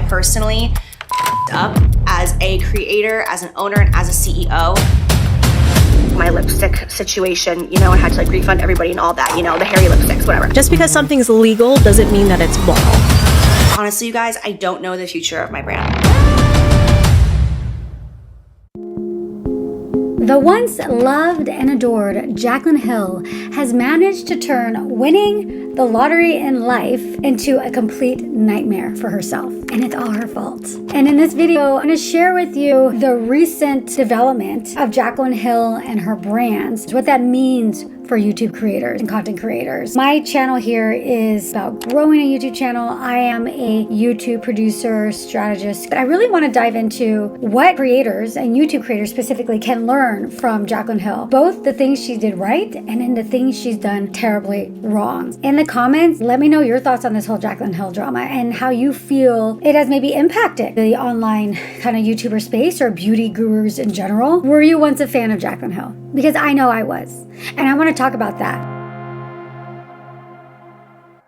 personally up as a creator, as an owner, and as a CEO. My lipstick situation, you know, I had to like refund everybody and all that, you know, the hairy lipsticks, whatever. Just because something's legal doesn't mean that it's moral. Honestly, you guys, I don't know the future of my brand. The once loved and adored Jaclyn Hill has managed to turn winning the lottery in life into a complete nightmare for herself. And it's all her fault. And in this video, I'm gonna share with you the recent development of Jaclyn Hill and her brands, what that means for YouTube creators and content creators. My channel here is about growing a YouTube channel. I am a YouTube producer, strategist, but I really want to dive into what creators and YouTube creators specifically can learn from Jaclyn Hill, both the things she did right and then the things she's done terribly wrong. In the comments, let me know your thoughts on this whole Jaclyn Hill drama and how you feel it has maybe impacted the online kind of YouTuber space or beauty gurus in general. Were you once a fan of Jaclyn Hill? Because I know I was, and I want to talk about that.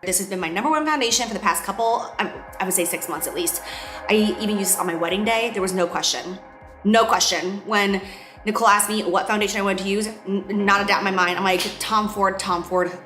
This has been my #1 foundation for the past couple, I would say 6 months at least. I even used this on my wedding day. There was no question. No question. When Nicole asked me what foundation I wanted to use, not a doubt in my mind. I'm like, Tom Ford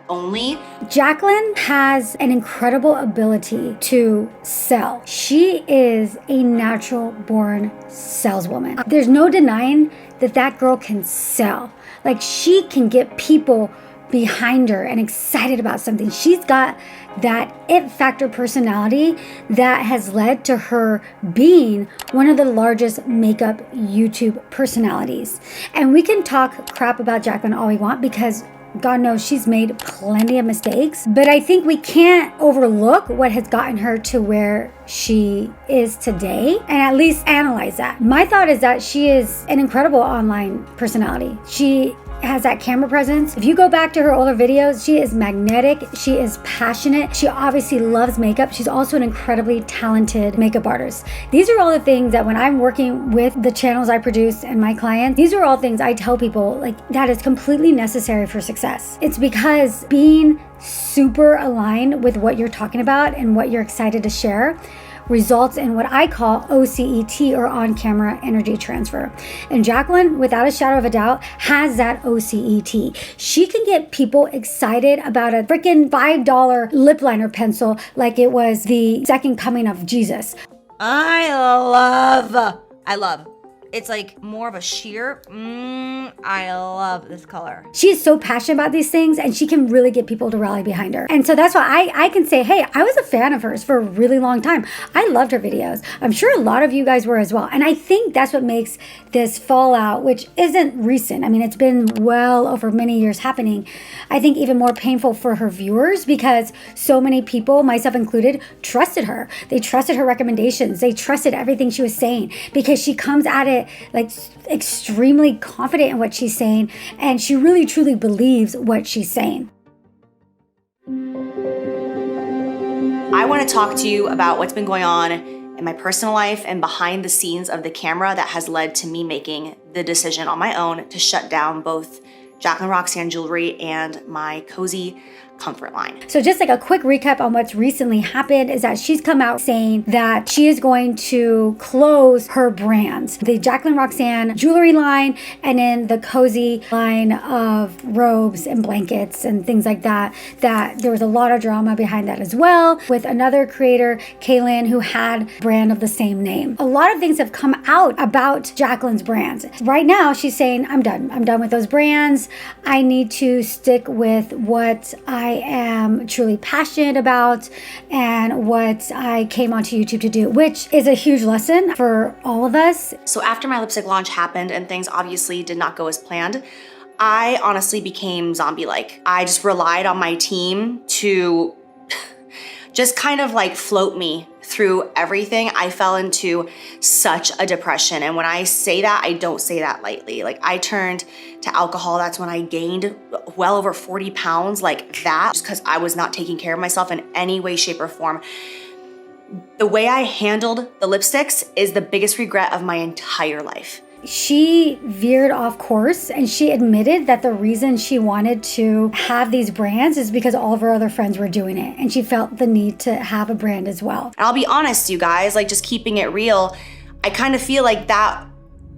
only. Jaclyn has an incredible ability to sell. She is a natural born saleswoman. There's no denying that that girl can sell. Like, she can get people behind her and excited about something. She's got that it factor personality that has led to her being one of the largest makeup YouTube personalities. And we can talk crap about Jaclyn all we want because God knows she's made plenty of mistakes, but I think we can't overlook what has gotten her to where she is today and at least analyze that. My thought is that she is an incredible online personality. She has that camera presence. If you go back to her older videos, she is magnetic. She is passionate. She obviously loves makeup. She's also an incredibly talented makeup artist. These are all the things that when I'm working with the channels I produce and my clients, these are all things I tell people like that is completely necessary for success. It's because being super aligned with what you're talking about and what you're excited to share results in what I call OCET, or on-camera energy transfer. And Jaclyn, without a shadow of a doubt, has that OCET. She can get people excited about a freaking $5 lip liner pencil like it was the second coming of Jesus. I love. It's like more of a sheer, I love this color. She's so passionate about these things and she can really get people to rally behind her. And so that's why I can say, hey, I was a fan of hers for a really long time. I loved her videos. I'm sure a lot of you guys were as well. And I think that's what makes this fallout, which isn't recent. I mean, it's been well over many years happening. I think even more painful for her viewers because so many people, myself included, trusted her. They trusted her recommendations. They trusted everything she was saying because she comes at it like extremely confident in what she's saying, and she really truly believes what she's saying. I want to talk to you about what's been going on in my personal life and behind the scenes of the camera that has led to me making the decision on my own to shut down both Jaclyn Roxanne Jewelry and my Koze comfort line. So just like a quick recap on what's recently happened is that she's come out saying that she is going to close her brands, the Jaclyn Roxanne jewelry line and then the Koze line of robes and blankets and things like that, that there was a lot of drama behind that as well with another creator, Kaylin, who had a brand of the same name. A lot of things have come out about Jaclyn's brands. Right now she's saying, I'm done with those brands. I need to stick with what I am truly passionate about and what I came onto YouTube to do, which is a huge lesson for all of us. So after my lipstick launch happened and things obviously did not go as planned, I honestly became zombie-like. I just relied on my team to just kind of like float me through everything. I fell into such a depression. And when I say that, I don't say that lightly. Like, I turned to alcohol. That's when I gained well over 40 pounds like that, just because I was not taking care of myself in any way, shape, or form. The way I handled the lipsticks is the biggest regret of my entire life. she veered off course, and she admitted that the reason she wanted to have these brands is because all of her other friends were doing it, and she felt the need to have a brand as well. And I'll be honest, you guys, like just keeping it real, I kind of feel like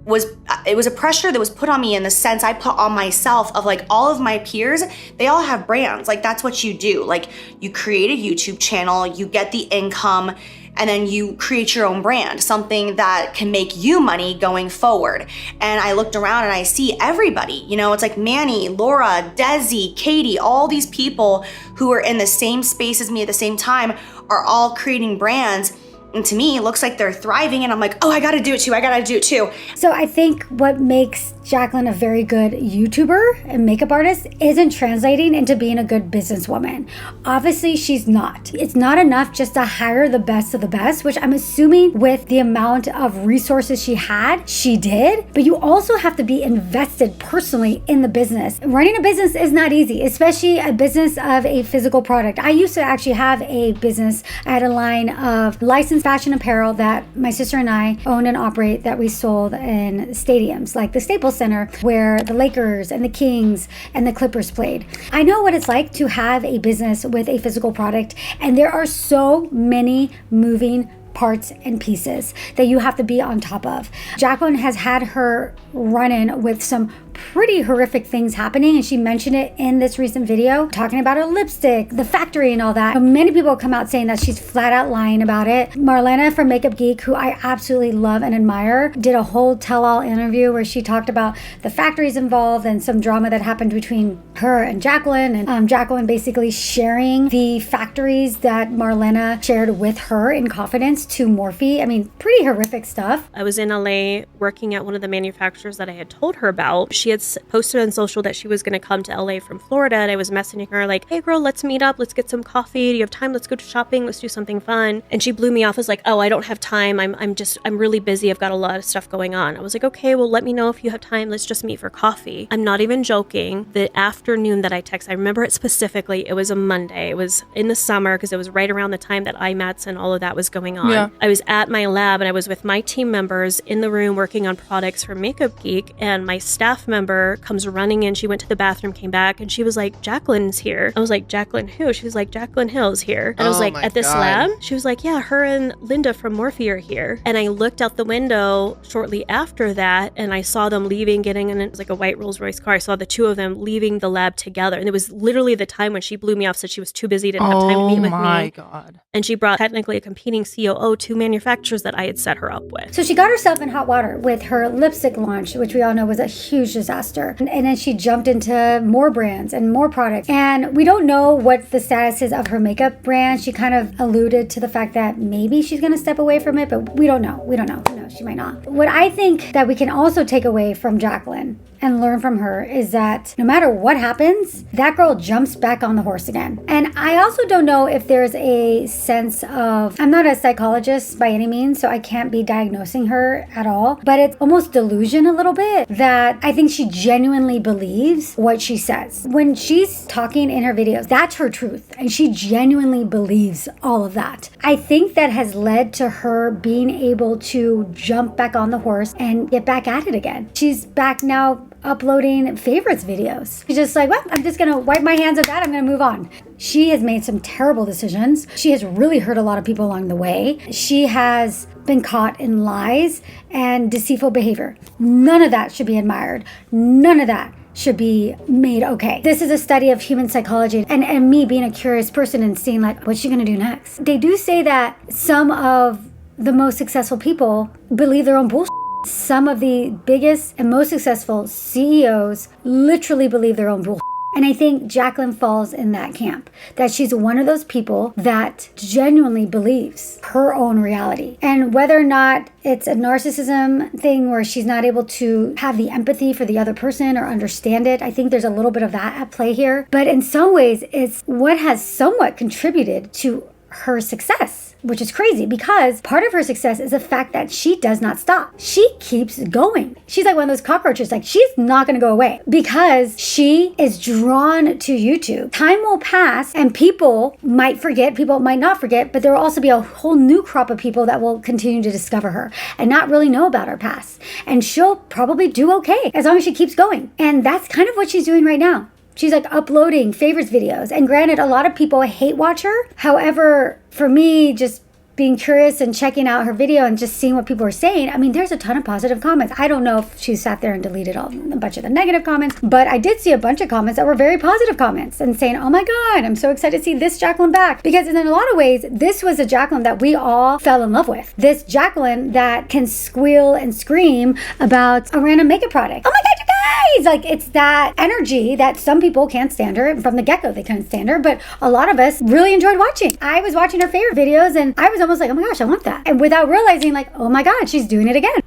it was a pressure that was put on me in the sense I put on myself of like all of my peers, they all have brands. Like that's what you do. Like you create a YouTube channel, you get the income, and then you create your own brand, something that can make you money going forward. And I looked around and I see everybody, you know, it's like Manny, Laura, Desi, Katie, all these people who are in the same space as me at the same time are all creating brands. And to me, it looks like they're thriving, and I'm like, oh, I gotta do it too. So I think what makes Jaclyn a very good YouTuber and makeup artist isn't translating into being a good businesswoman. Obviously, she's not. It's not enough just to hire the best of the best, which I'm assuming with the amount of resources she had, she did. But you also have to be invested personally in the business. Running a business is not easy, especially a business of a physical product. I used to actually have a business. I had a line of licensed fashion apparel that my sister and I owned and operate that we sold in stadiums like the Staples Center where the Lakers and the Kings and the Clippers played. I know what it's like to have a business with a physical product, and there are so many moving parts and pieces that you have to be on top of. Jaclyn has had her run-in with some pretty horrific things happening, and she mentioned it in this recent video talking about her lipstick, the factory and all that. Many people come out saying that she's flat out lying about it. Marlena from Makeup Geek, who I absolutely love and admire, did a whole tell-all interview where she talked about the factories involved and some drama that happened between her and Jaclyn, and Jaclyn basically sharing the factories that Marlena shared with her in confidence to Morphe. I mean, pretty horrific stuff. I was in LA working at one of the manufacturers that I had told her about. She had posted on social that she was going to come to LA from Florida, and I was messaging her like, hey girl, let's meet up, let's get some coffee, do you have time, let's go to shopping, let's do something fun. And she blew me off as like, oh, I don't have time, I'm really busy, I've got a lot of stuff going on. I was like, okay, well let me know if you have time, let's just meet for coffee. I'm not even joking. The afternoon that I texted, I remember it specifically, it was a Monday, it was in the summer because it was right around the time that IMATS and all of that was going on. Yeah. I was at my lab and I was with my team members in the room working on products for Makeup Geek, and my staff member comes running in. She went to the bathroom, came back, and she was like, Jaclyn's here. I was like, Jaclyn who? She was like, Jaclyn Hill's here. And I was like, at this lab? She was like, yeah, her and Linda from Morphe are here. And I looked out the window shortly after that, and I saw them leaving, getting in, it was like a white Rolls Royce car. I saw the two of them leaving the lab together. And it was literally the time when she blew me off, said she was too busy, didn't have time to meet with me. Oh my God. And she brought technically a competing COO to manufacturers that I had set her up with. So she got herself in hot water with her lipstick launch, which we all know was a huge disaster. And then she jumped into more brands and more products. And we don't know what the status is of her makeup brand. She kind of alluded to the fact that maybe she's going to step away from it, but we don't know. We don't know. No, she might not. What I think that we can also take away from Jaclyn and learn from her is that no matter what happens, that girl jumps back on the horse again. And I also don't know if there's a sense of, I'm not a psychologist by any means, so I can't be diagnosing her at all, but it's almost delusion a little bit that I think she genuinely believes what she says. When she's talking in her videos, that's her truth, and she genuinely believes all of that. I think that has led to her being able to jump back on the horse and get back at it again. She's back now uploading favorites videos. She's just like, well, I'm just gonna wipe my hands of that, I'm gonna move on. She has made some terrible decisions. She has really hurt a lot of people along the way. She has been caught in lies and deceitful behavior. None of that should be admired. None of that should be made okay. This is a study of human psychology, and me being a curious person and seeing like, what's she gonna do next? They do say that some of the most successful people believe their own bullshit. Some of the biggest and most successful CEOs literally believe their own bullshit. And I think Jaclyn falls in that camp, that she's one of those people that genuinely believes her own reality. And whether or not it's a narcissism thing where she's not able to have the empathy for the other person or understand it, I think there's a little bit of that at play here. But in some ways, it's what has somewhat contributed to her success, which is crazy because part of her success is the fact that she does not stop. She keeps going. She's like one of those cockroaches. Like, she's not going to go away because she is drawn to YouTube. Time will pass and people might forget, people might not forget, but there will also be a whole new crop of people that will continue to discover her and not really know about her past. And she'll probably do okay as long as she keeps going. And that's kind of what she's doing right now. She's like uploading favorites videos. And granted, a lot of people hate watch her. However, for me, just being curious and checking out her video and just seeing what people are saying, I mean, there's a ton of positive comments. I don't know if she sat there and deleted a bunch of the negative comments, but I did see a bunch of comments that were very positive comments and saying, oh my God, I'm so excited to see this Jaclyn back. Because in a lot of ways, this was a Jaclyn that we all fell in love with. This Jaclyn that can squeal and scream about a random makeup product. Oh my God, you guys! Like, it's that energy that some people can't stand her. From the get-go, they couldn't stand her, but a lot of us really enjoyed watching. I was watching her favorite videos and I was almost like, oh my gosh, I want that. And without realizing, like, oh my God, she's doing it again.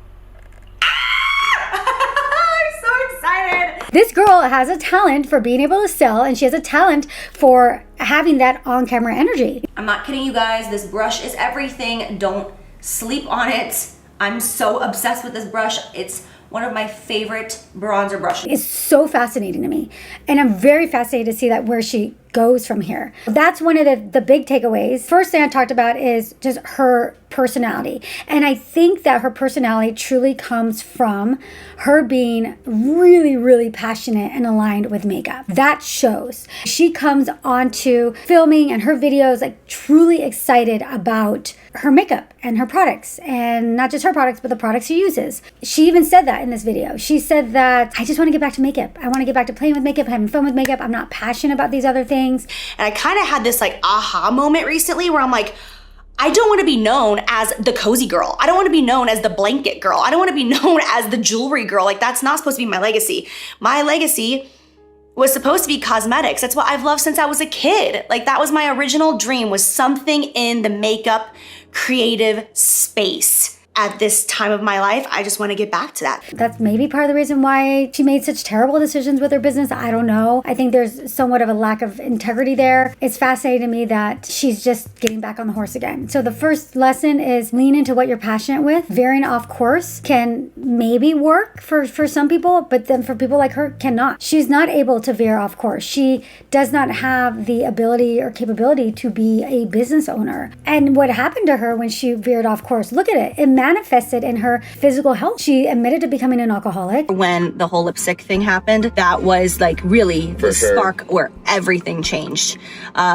I'm so excited. This girl has a talent for being able to sell, and she has a talent for having that on-camera energy. I'm not kidding you guys. This brush is everything. Don't sleep on it. I'm so obsessed with this brush. It's one of my favorite bronzer brushes. It's so fascinating to me. And I'm very fascinated to see that where she goes from here. That's one of the big takeaways. First thing I talked about is just her personality. And I think that her personality truly comes from her being really, really passionate and aligned with makeup. That shows. She comes onto filming and her videos like truly excited about her makeup and her products, and not just her products, but the products she uses. She even said that in this video. She said that, I just want to get back to makeup. I want to get back to playing with makeup, having fun with makeup. I'm not passionate about these other things. And I kind of had this like aha moment recently where I'm like, I don't want to be known as the cozy girl. I don't want to be known as the blanket girl. I don't want to be known as the jewelry girl. Like, that's not supposed to be my legacy. My legacy was supposed to be cosmetics. That's what I've loved since I was a kid. Like, that was my original dream, was something in the makeup creative space. At this time of my life, I just want to get back to that. That's maybe part of the reason why she made such terrible decisions with her business. I don't know. I think there's somewhat of a lack of integrity there. It's fascinating to me that she's just getting back on the horse again. So the first lesson is lean into what you're passionate with. Veering off course can maybe work for some people, but then for people like her, cannot. She's not able to veer off course. She does not have the ability or capability to be a business owner. And what happened to her when she veered off course, look at it. It manifested in her physical health. She admitted to becoming an alcoholic. When the whole lipstick thing happened, that was like really the spark where everything changed.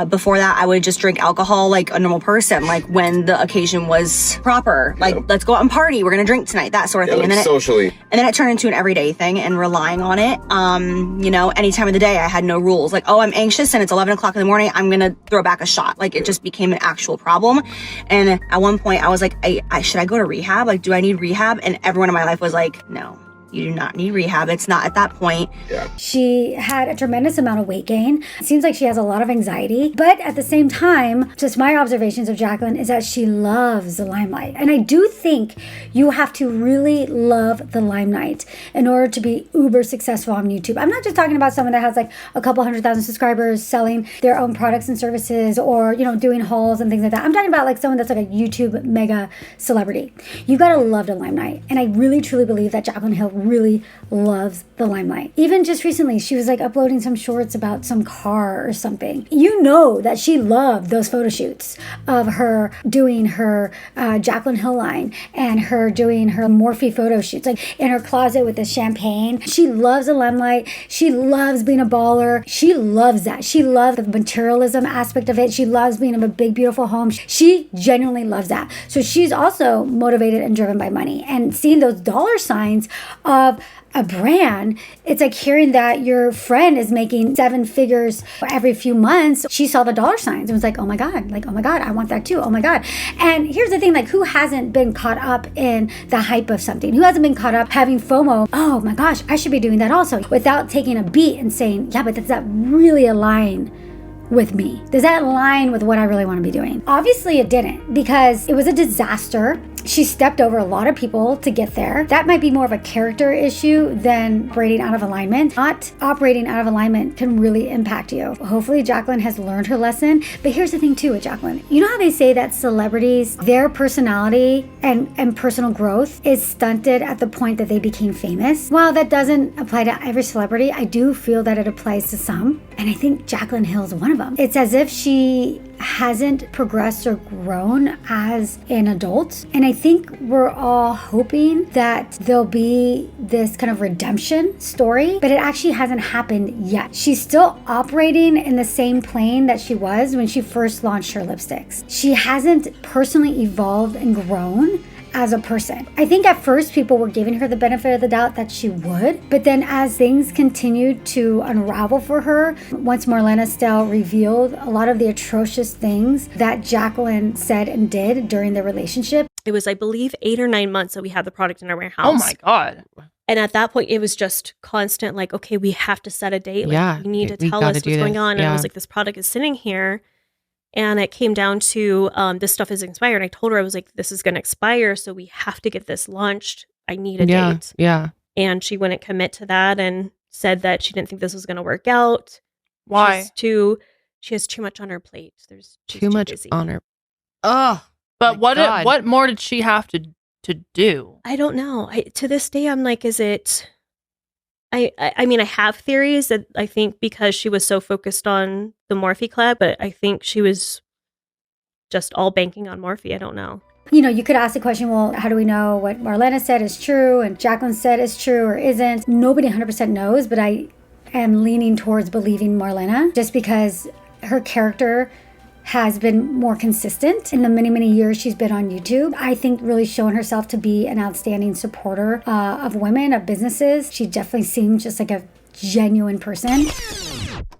Before that, I would just drink alcohol like a normal person, like when the occasion was proper, like let's go out and party, we're gonna drink tonight, that sort of thing. Like and then socially. And then it turned into an everyday thing and relying on it. You know, any time of the day, I had no rules. Like, oh, I'm anxious and it's 11 o'clock in the morning, I'm gonna throw back a shot. Like, it just became an actual problem. And at one point I was like, should I go to rehab? Like, do I need rehab? And everyone in my life was like, no, you do not need rehab. It's not at that point. Yeah. She had a tremendous amount of weight gain. It seems like she has a lot of anxiety. But at the same time, just my observations of Jaclyn is that she loves the limelight. And I do think you have to really love the limelight in order to be uber successful on YouTube. I'm not just talking about someone that has like a couple 100,000 subscribers selling their own products and services, or, you know, doing hauls and things like that. I'm talking about like someone that's like a YouTube mega celebrity. You gotta love the limelight. And I really truly believe that Jaclyn Hill really loves the limelight. Even just recently, she was like uploading some shorts about some car or something. You know that she loved those photo shoots of her doing her Jaclyn Hill line and her doing her Morphe photo shoots, like in her closet with the champagne. She loves the limelight. She loves being a baller. She loves that. She loves the materialism aspect of it. She loves being in a big, beautiful home. She genuinely loves that. So she's also motivated and driven by money. And seeing those dollar signs of a brand, it's like hearing that your friend is making 7 figures every few months. She saw the dollar signs and was like, oh my God, I want that too. Oh my God. And here's the thing, like, who hasn't been caught up in the hype of something? Who hasn't been caught up having FOMO? Oh my gosh, I should be doing that also, without taking a beat and saying, yeah, but does that really align with me? Does that align with what I really want to be doing? Obviously it didn't, because it was a disaster. She stepped over a lot of people to get there. That might be more of a character issue than operating out of alignment. Not operating out of alignment can really impact you. Hopefully Jaclyn has learned her lesson. But here's the thing too with Jaclyn. You know how they say that celebrities, their personality and personal growth is stunted at the point that they became famous? While that doesn't apply to every celebrity, I do feel that it applies to some. And I think Jaclyn Hill is one of them. It's as if she hasn't progressed or grown as an adult. And I think we're all hoping that there'll be this kind of redemption story, but it actually hasn't happened yet. She's still operating in the same plane that she was when she first launched her lipsticks. She hasn't personally evolved and grown as a person. I think at first people were giving her the benefit of the doubt that she would, but then as things continued to unravel for her, once Marlena Stell revealed a lot of the atrocious things that Jaclyn said and did during their relationship. It was, I believe, 8 or 9 months that we had the product in our warehouse. Oh my God. And at that point, it was just constant, like, okay, we have to set a date. Like, you need to tell us what's going on. And I was like, this product is sitting here. And it came down to this stuff is expired. I told her, I was like, this is going to expire. So we have to get this launched. I need a date. Yeah. And she wouldn't commit to that and said that she didn't think this was going to work out. Why? She has too much on her plate. She's too much busy. on her. Oh, but what more did she have to do? I don't know. To this day, I'm like, is it... I mean, I have theories that I think because she was so focused on the Morphe collab, but I think she was just all banking on Morphe. I don't know. You know, you could ask the question, well, how do we know what Marlena said is true and Jaclyn said is true or isn't? Nobody 100% knows, but I am leaning towards believing Marlena just because her character has been more consistent in the many, many years she's been on YouTube. I think really showing herself to be an outstanding supporter of women, of businesses. She definitely seems just like a genuine person.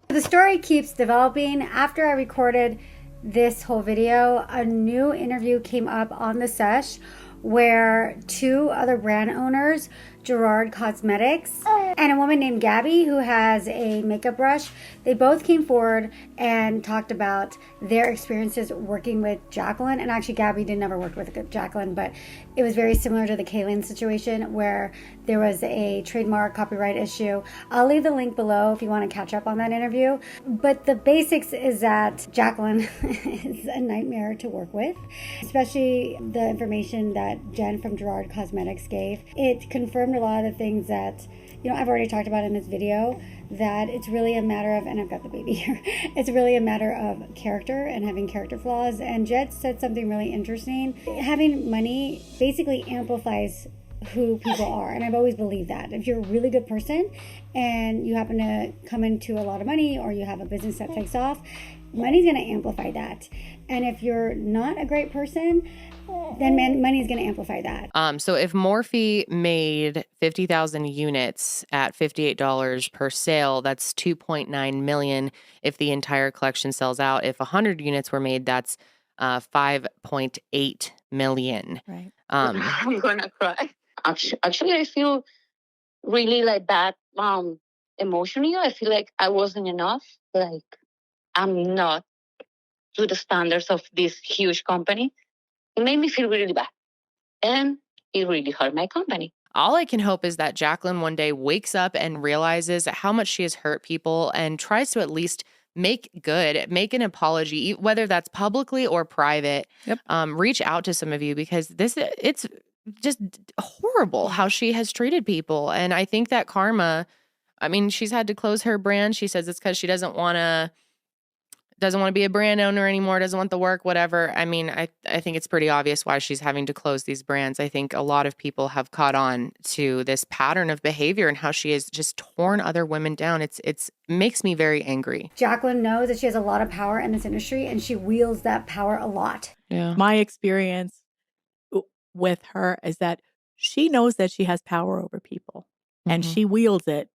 The story keeps developing. After I recorded this whole video, a new interview came up on the Sesh where 2 other brand owners, Gerard Cosmetics and a woman named Gabby who has a makeup brush, they both came forward and talked about their experiences working with Jaclyn. And actually Gabby did never work with Jaclyn, but it was very similar to the Kaylin situation where there was a trademark copyright issue. I'll leave the link below if you want to catch up on that interview. But the basics is that Jaclyn is a nightmare to work with, especially the information that Jen from Gerard Cosmetics gave. It confirmed a lot of the things that, you know, I've already talked about in this video, that it's really a matter of, and I've got the baby here, it's really a matter of character and having character flaws. And Jet said something really interesting. Having money basically amplifies who people are. And I've always believed that. If you're a really good person and you happen to come into a lot of money or you have a business that takes off, money's going to amplify that. And if you're not a great person, then money's going to amplify that. So if Morphe made 50,000 units at $58 per sale, that's 2.9 million. If the entire collection sells out, if 100 units were made, that's 5.8 million. Right. I'm gonna cry. Actually, I feel really like that. Emotionally, I feel like I wasn't enough. Like I'm not to the standards of this huge company. It made me feel really bad. And it really hurt my company. All I can hope is that Jaclyn one day wakes up and realizes how much she has hurt people and tries to at least make an apology, whether that's publicly or private. Yep. Reach out to some of you because it's just horrible how she has treated people. And I think that karma, I mean, she's had to close her brand. She says it's because she doesn't want to be a brand owner anymore, doesn't want the work, whatever. I mean, I think it's pretty obvious why she's having to close these brands. I think a lot of people have caught on to this pattern of behavior and how she has just torn other women down. It's makes me very angry. Jaclyn knows that she has a lot of power in this industry and she wields that power a lot. Yeah. My experience with her is that she knows that she has power over people and she wields it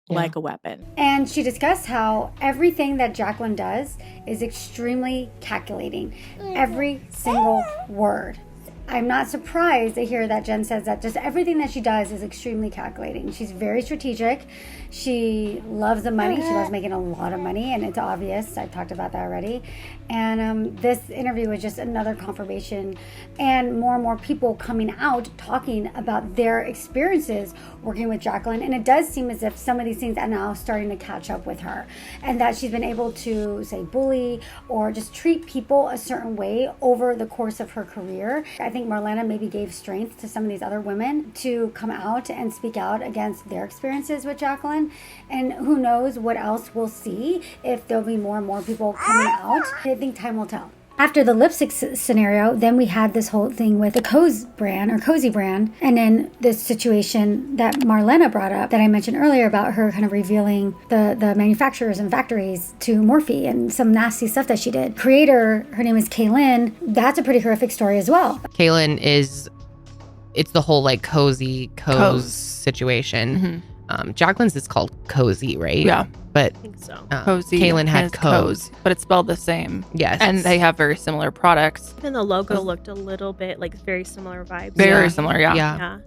like a weapon. And she discussed how everything that Jaclyn does is extremely calculating. Every single word. I'm not surprised to hear that Jen says that just everything that she does is extremely calculating. She's very strategic. She loves the money. She loves making a lot of money, and it's obvious. I've talked about that already. And this interview was just another confirmation, and more people coming out talking about their experiences working with Jaclyn. And it does seem as if some of these things are now starting to catch up with her, and that she's been able to, say, bully or just treat people a certain way over the course of her career. I think Marlena maybe gave strength to some of these other women to come out and speak out against their experiences with Jaclyn. And who knows what else we'll see, if there'll be more and more people coming out. I think time will tell. After the lipstick scenario, then we had this whole thing with the Koze brand, and then this situation that Marlena brought up that I mentioned earlier about her kind of revealing the manufacturers and factories to Morphe and some nasty stuff that she did. Creator, her name is Jaclyn. That's a pretty horrific story as well. Jaclyn it's the whole like Koze situation. Jaclyn's is called Koze, right? Yeah. But I think so. Koze Jaclyn had is Koze. but it's spelled the same. Yes. And they have very similar products. Even the logo looked a little bit like very similar vibes. Very similar, yeah.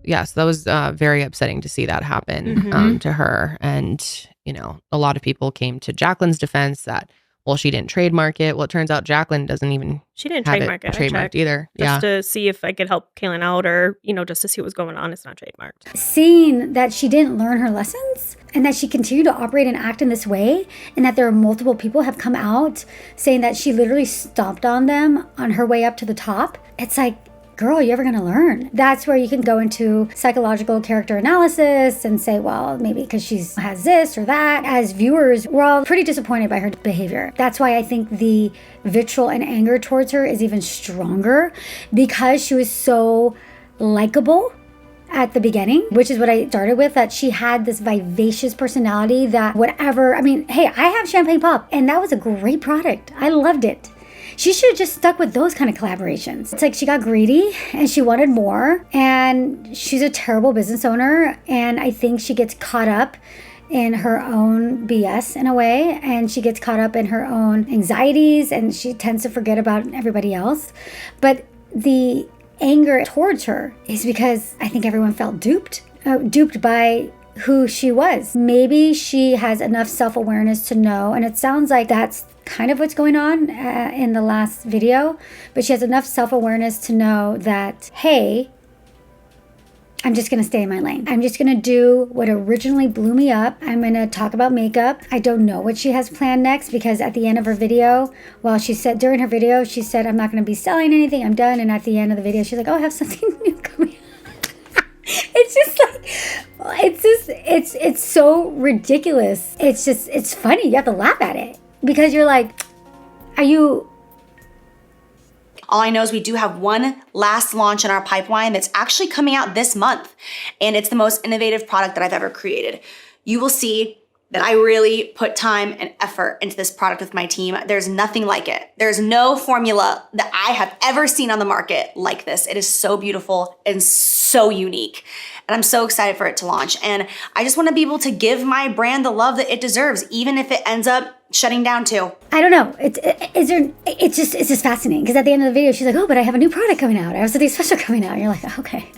Yeah. So that was very upsetting to see that happen to her. And, you know, a lot of people came to Jaclyn's defense that, well, she didn't trademark it. Well, it turns out Jaclyn doesn't even She didn't have trademark it. I trademarked checked either. just to see if I could help Jaclyn out, or, you know, just to see what was going on. It's not trademarked. Seeing that she didn't learn her lessons and that she continued to operate and act in this way, and that there are multiple people have come out saying that she literally stomped on them on her way up to the top. It's like, girl, you ever gonna learn? That's where you can go into psychological character analysis and say, well, maybe because she has this or that. As viewers, we're all pretty disappointed by her behavior. That's why I think the vitriol and anger towards her is even stronger, because she was so likable at the beginning, which is what I started with, that she had this vivacious personality that whatever, I mean, hey, I have Champagne Pop, and that was a great product. I loved it. She should have just stuck with those kind of collaborations. It's like she got greedy and she wanted more, and she's a terrible business owner, and I think she gets caught up in her own BS in a way, and she gets caught up in her own anxieties, and she tends to forget about everybody else. But the anger towards her is because I think everyone felt duped by who she was. Maybe she has enough self-awareness to know, and it sounds like that's kind of what's going on in the last video, but she has enough self-awareness to know that, hey, I'm just going to stay in my lane. I'm just going to do what originally blew me up. I'm going to talk about makeup. I don't know what she has planned next, because at the end of her video, well, she said during her video, she said, I'm not going to be selling anything. I'm done. And at the end of the video, she's like, oh, I have something new coming. It's just like, it's so ridiculous. It's funny. You have to laugh at it, because you're like, are you... All I know is we do have one last launch in our pipeline that's actually coming out this month, and it's the most innovative product that I've ever created. You will see that I really put time and effort into this product with my team. There's nothing like it. There's no formula that I have ever seen on the market like this. It is so beautiful and so unique. And I'm so excited for it to launch. And I just want to be able to give my brand the love that it deserves, even if it ends up shutting down too. I don't know. It's just fascinating, because at the end of the video, she's like, oh, but I have a new product coming out. I have something special coming out. And you're like, okay,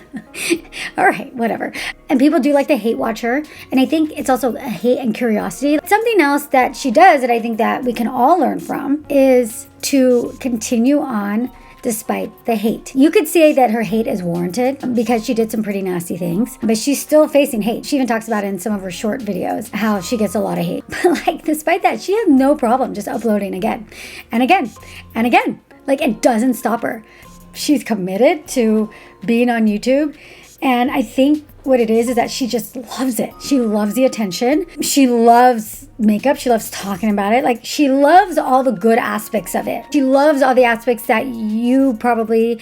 all right, whatever. And people do like to hate watch her. And I think it's also a hate and curiosity. Something else that she does that I think that we can all learn from is to continue on despite the hate. You could say that her hate is warranted because she did some pretty nasty things, but she's still facing hate. She even talks about it in some of her short videos, how she gets a lot of hate. But like, despite that, she has no problem just uploading again and again and again. Like, it doesn't stop her. She's committed to being on YouTube. And I think what it is that she just loves it. She loves the attention. She loves makeup. She loves talking about it. Like, she loves all the good aspects of it. She loves all the aspects that you probably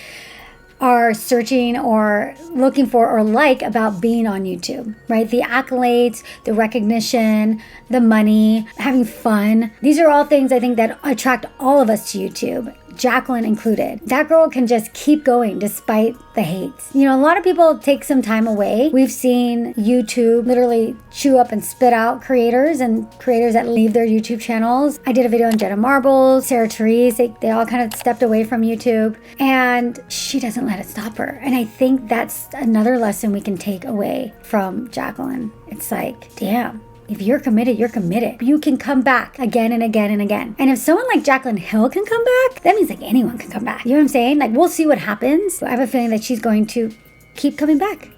are searching or looking for or like about being on YouTube, right? The accolades, the recognition, the money, having fun. These are all things I think that attract all of us to YouTube. Jaclyn included. That girl can just keep going despite the hate. You know, a lot of people take some time away. We've seen YouTube literally chew up and spit out creators and creators that leave their YouTube channels. I did a video on Jenna Marbles, Sarah Therese. They all kind of stepped away from YouTube, and she doesn't let it stop her. And I think that's another lesson we can take away from Jaclyn. It's like, damn. If you're committed, you're committed. You can come back again and again and again. And if someone like Jaclyn Hill can come back, that means like anyone can come back. You know what I'm saying? Like, we'll see what happens. I have a feeling that she's going to keep coming back.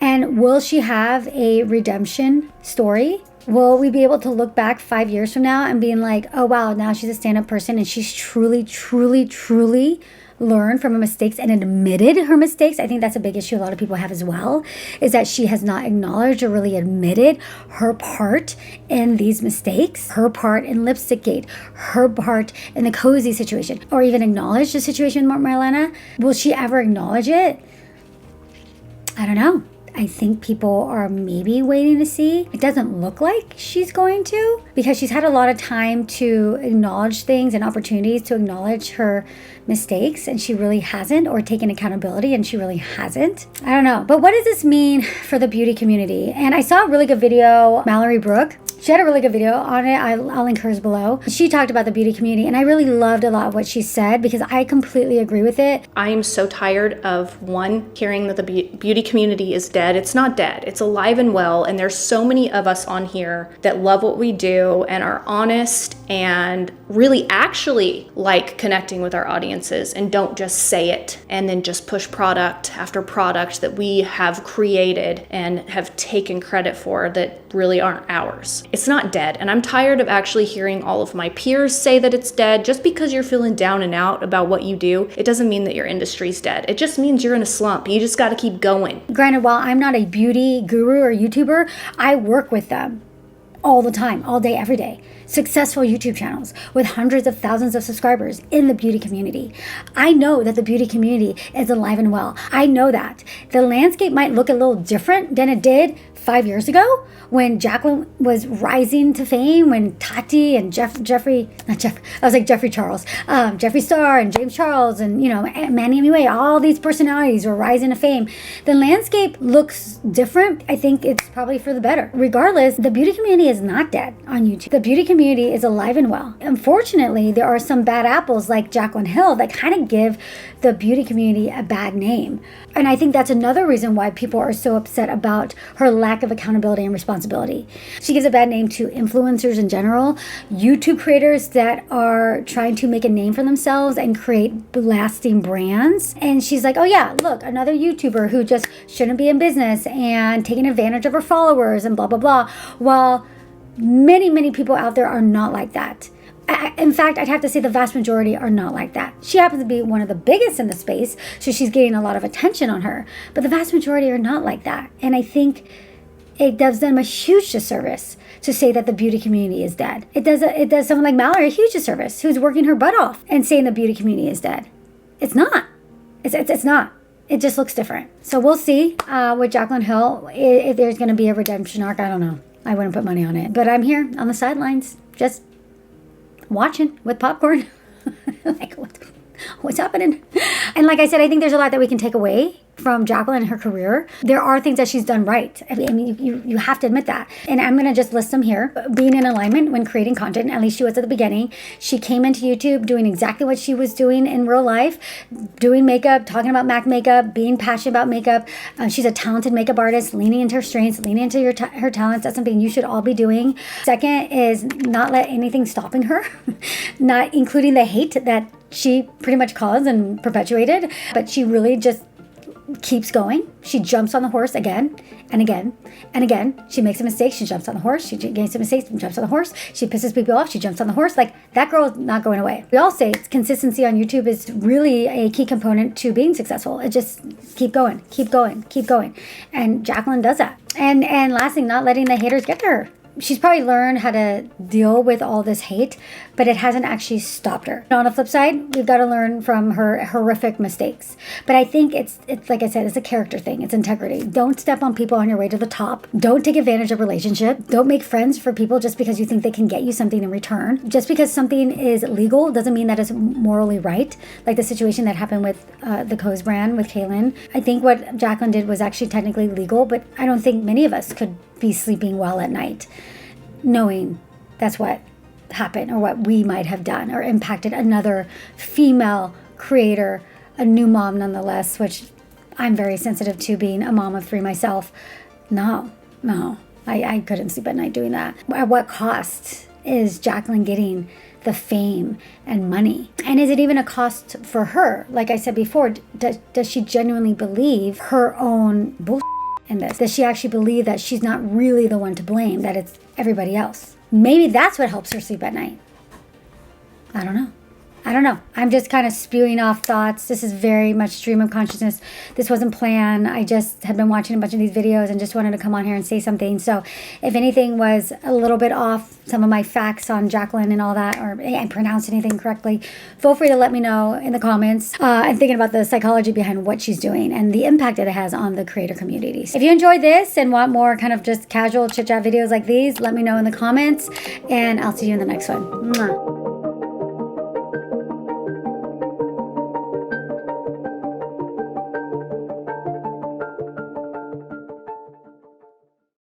And will she have a redemption story? Will we be able to look back 5 years from now and being like, oh wow, now she's a stand-up person and she's truly learned from her mistakes and admitted her mistakes? I think that's a big issue a lot of people have as well, is that she has not acknowledged or really admitted her part in these mistakes, her part in Lipstick Gate, her part in the Koze situation, or even acknowledge the situation with Marlena. Will she ever acknowledge it? I don't know. I think people are maybe waiting to see. It doesn't look like she's going to, because she's had a lot of time to acknowledge things and opportunities to acknowledge her mistakes, and she really hasn't, or taken accountability, and she really hasn't. I don't know. But what does this mean for the beauty community? And I saw a really good video, Mallory Brooke. She had a really good video on it. I'll link hers below. She talked about the beauty community, and I really loved a lot of what she said because I completely agree with it. I am so tired of, one, hearing that the beauty community is dead. It's not dead. It's alive and well, and there's so many of us on here that love what we do and are honest and really actually like connecting with our audiences and don't just say it and then just push product after product that we have created and have taken credit for that really aren't ours. It's not dead, and I'm tired of actually hearing all of my peers say that it's dead. Just because you're feeling down and out about what you do, it doesn't mean that your industry's dead. It just means you're in a slump. You just got to keep going. Granted, while I'm not a beauty guru or YouTuber, I work with them all the time, all day, every day. Successful YouTube channels with hundreds of thousands of subscribers in the beauty community. I know that the beauty community is alive and well. I know that. The landscape might look a little different than it did 5 years ago when Jaclyn was rising to fame, when Tati and Jeffree Star and James Charles and, you know, Manny MUA, all these personalities were rising to fame. The landscape looks different. I think it's probably for the better. Regardless, the beauty community is not dead on YouTube. The beauty community is alive and well. Unfortunately, there are some bad apples like Jaclyn Hill that kind of give the beauty community a bad name. And I think that's another reason why people are so upset about her lack of accountability and responsibility. She gives a bad name to influencers in general, YouTube creators that are trying to make a name for themselves and create lasting brands. And she's like, oh yeah, look, another YouTuber who just shouldn't be in business and taking advantage of her followers and blah, blah, blah. While many people out there are not like that. In fact, I'd have to say the vast majority are not like that. She happens to be one of the biggest in the space, so she's getting a lot of attention on her. But the vast majority are not like that. And I think it does them a huge disservice to say that the beauty community is dead. It does someone like Mallory a huge disservice, who's working her butt off and saying the beauty community is dead. It's not. It's not. It just looks different. So we'll see with Jaclyn Hill if there's going to be a redemption arc. I don't know. I wouldn't put money on it. But I'm here on the sidelines, just watching with popcorn. Like, what's happening? And like I said, I think there's a lot that we can take away from Jaclyn and her career. There are things that she's done right. I mean, you have to admit that. And I'm going to just list them here. Being in alignment when creating content, at least she was at the beginning. She came into YouTube doing exactly what she was doing in real life, doing makeup, talking about MAC makeup, being passionate about makeup. She's a talented makeup artist, leaning into her strengths, leaning into her talents. That's something you should all be doing. Second is not let anything stopping her, not including the hate that she pretty much caused and perpetuated, but she really just keeps going. She jumps on the horse again and again and again. She makes a mistake, she jumps on the horse. She makes a mistake, she jumps on the horse. She pisses people off, she jumps on the horse. Like, that girl is not going away. We all say consistency on YouTube is really a key component to being successful. It just keep going. And Jaclyn does that. And last thing, not letting the haters get to her. she's probably learned how to deal with all this hate, but it hasn't actually stopped her. On the flip side, we've got to learn from her horrific mistakes. But I think it's like I said, it's a character thing. It's integrity. Don't step on people on your way to the top. Don't take advantage of relationship. Don't make friends for people just because you think they can get you something in return. Just because something is legal doesn't mean that it's morally right. Like the situation that happened with the Koze brand with Kaylin. I think what Jaclyn did was actually technically legal, but I don't think many of us could be sleeping well at night knowing that's what happened or what we might have done or impacted another female creator, a new mom nonetheless, which I'm very sensitive to, being a mom of 3 myself. No, I couldn't sleep at night doing that. At what cost is Jaclyn getting the fame and money? And is it even a cost for her? Like I said before, does she genuinely believe her own bullshit in this? Does she actually believe that she's not really the one to blame, that it's everybody else? Maybe that's what helps her sleep at night. I don't know. I'm just kind of spewing off thoughts. This is very much stream of consciousness. This wasn't planned. I just had been watching a bunch of these videos and just wanted to come on here and say something. So if anything was a little bit off, some of my facts on Jaclyn and all that, or I pronounced anything correctly, feel free to let me know in the comments. I'm thinking about the psychology behind what she's doing and the impact that it has on the creator communities. If you enjoyed this and want more kind of just casual chit chat videos like these, let me know in the comments, and I'll see you in the next one. Mwah.